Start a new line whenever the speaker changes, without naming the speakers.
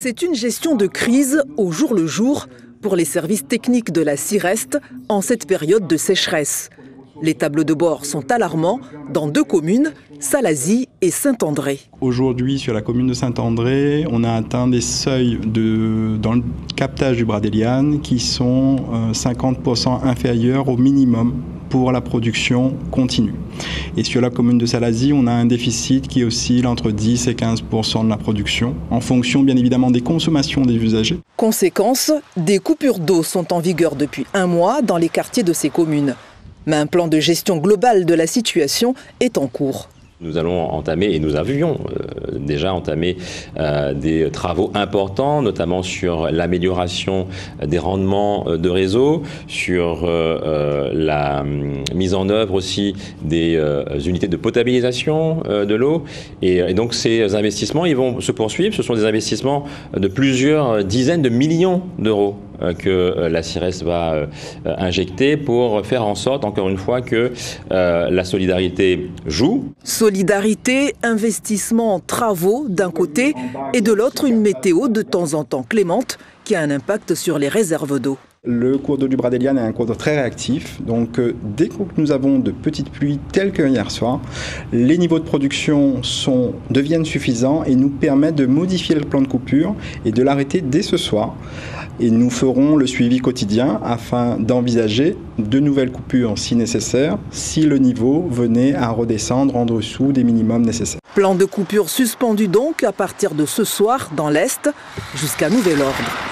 C'est une gestion de crise au jour le jour pour les services techniques de la CIREST en cette période de sécheresse. Les tableaux de bord sont alarmants dans deux communes, Salazie et Saint-André.
Aujourd'hui, sur la commune de Saint-André, on a atteint des seuils dans le captage du Bradéliane qui sont 50% inférieurs au minimum pour la production continue. Et sur la commune de Salazie, on a un déficit qui oscille entre 10 et 15% de la production, en fonction bien évidemment des consommations des usagers.
Conséquence, des coupures d'eau sont en vigueur depuis un mois dans les quartiers de ces communes. Mais un plan de gestion globale de la situation est en cours.
Nous allons entamer, et nous avions déjà entamé des travaux importants, notamment sur l'amélioration des rendements de réseau, sur la mise en œuvre aussi des unités de potabilisation de l'eau. Et donc ces investissements, ils vont se poursuivre. Ce sont des investissements de plusieurs dizaines de millions d'euros que la CIREST va injecter pour faire en sorte, encore une fois, que la solidarité joue.
Solidarité, investissement en travaux d'un côté et de l'autre une météo de temps en temps clémente qui a un impact sur les réserves d'eau.
Le cours d'eau du Bradéliane est un cours d'eau très réactif, donc dès que nous avons de petites pluies telles que hier soir, les niveaux de production deviennent suffisants et nous permettent de modifier le plan de coupure et de l'arrêter dès ce soir. Et nous ferons le suivi quotidien afin d'envisager de nouvelles coupures si nécessaire, si le niveau venait à redescendre en dessous des minimums nécessaires.
Plan de coupure suspendu donc à partir de ce soir dans l'Est jusqu'à nouvel ordre.